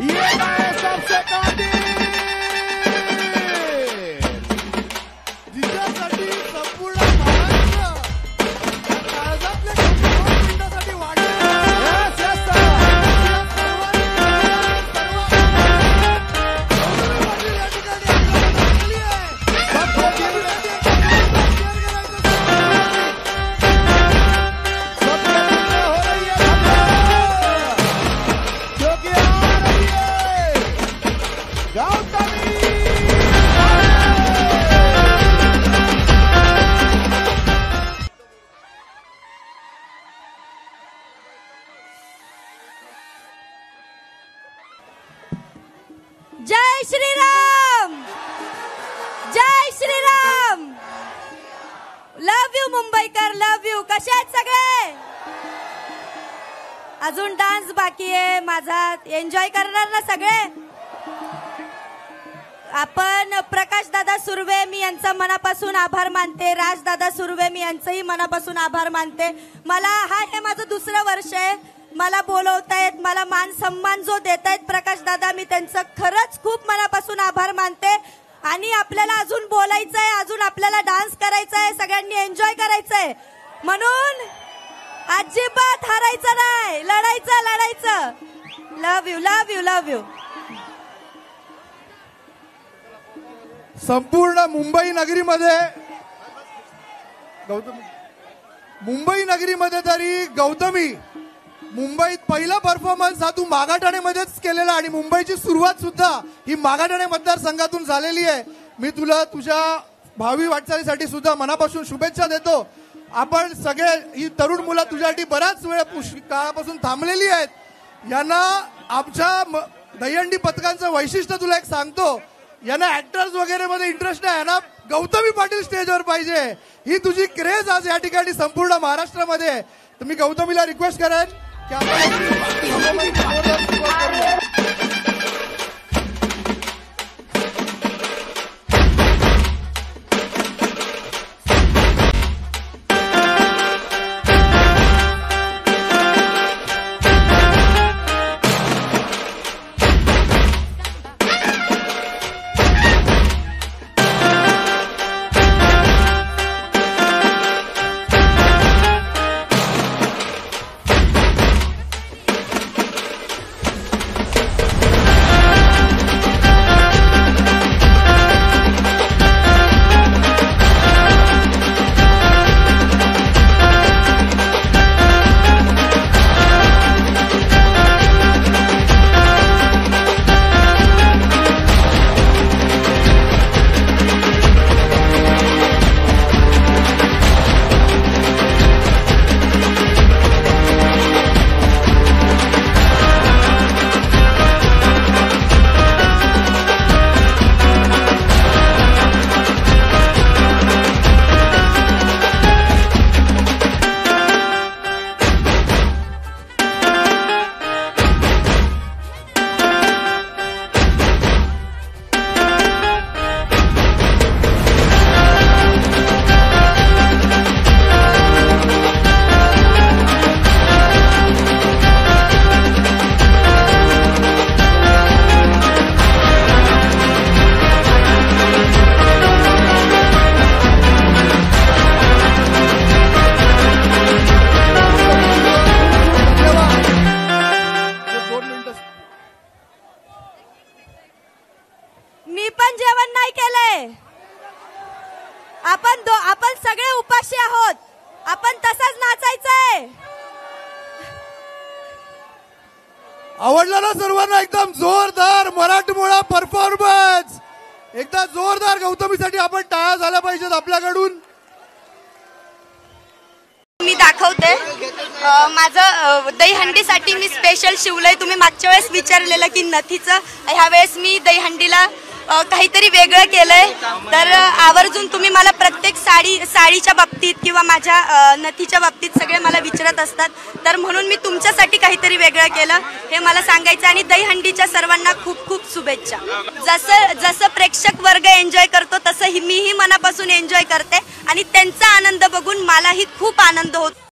ये है सबसे कातिल जिच्यासाठी संपूर्ण महाराष्ट्र काळजातले मिनिटासाठी वाढले जय श्रीराम, जय श्रीराम. लव यू मुंबईकर, लव यू. कसे आहेत सगळे? अजून डान्स बाकी आहे माझा. एन्जॉय करणार ना सगळे? आपण प्रकाश दादा सुर्वे मी यांचा मनापासून आभार मानते. राज दादा सुर्वे मी यांचंही मनापासून आभार मानते. मला हे माझं दुसरं वर्ष आहे. मला बोलवतायत, मला मान सन्मान जो देतायत प्रकाश दादा, मी त्यांचं खरंच खूप मनापासून आभार मानते. आणि आपल्याला अजून बोलायचं आहे, अजून आपल्याला डान्स करायचा आहे, सगळ्यांनी एन्जॉय करायचं आहे. म्हणून अजिबात हारायचं नाही, लढायचं लढायचं. Love you, love you, love you. संपूर्ण मुंबई नगरीमध्ये तरी गौतमी मुंबईत पहिला परफॉर्मन्स हा तू मागाठाणेमध्येच केलेला आणि मुंबईची सुरुवात सुद्धा ही मागाठाणे मतदारसंघातून झालेली आहे. मी तुला तुझ्या भावी वाटचालीसाठी सुद्धा मनापासून शुभेच्छा देतो. आपण सगळे ही तरुण मुलं तुझ्यासाठी बराच वेळ काळापासून थांबलेली आहेत. यांना आमच्या दहीहंडी पथकांचं वैशिष्ट्य तुला एक सांगतो. यांना ऍक्टर्स वगैरे मध्ये इंटरेस्ट नाही, यांना गौतमी पाटील स्टेजवर पाहिजे. ही तुझी क्रेज आज या ठिकाणी संपूर्ण महाराष्ट्रामध्ये. तर मी गौतमीला रिक्वेस्ट करेन की आपण सगळे उपाशी आहोत. आपण तसंच नाचायचंय. आवडला ना सर्वांना? एकदम जोरदार मराठमोळा परफॉर्मन्स. एकदा जोरदार गौतमीसाठी आपण टाळ्या झाल्या पाहिजेत आपल्याकडून. मी दाखवते माझं दहीहंडीसाठी मी स्पेशल शिवलंय. तुम्ही मागच्या वेळेस विचारलेलं की नथीचं, ह्या वेळेस मी दहीहंडीला काहीतरी वेगळं केलंय. तर आवर्जून तुम्ही मला प्रत्येक साडीच्या बाबतीत किंवा माझ्या नथीच्या बाबतीत सगळे मला विचारत असतात. तर म्हणून मी तुमच्यासाठी काहीतरी वेगळं केलं हे मला सांगायचं. आणि दहीहंडीच्या सर्वांना खूप खूप शुभेच्छा. जसं प्रेक्षक वर्ग एन्जॉय करतो तसं मीही मनापासून एन्जॉय करते आणि त्यांचा आनंद बघून मलाही खूप आनंद होतो.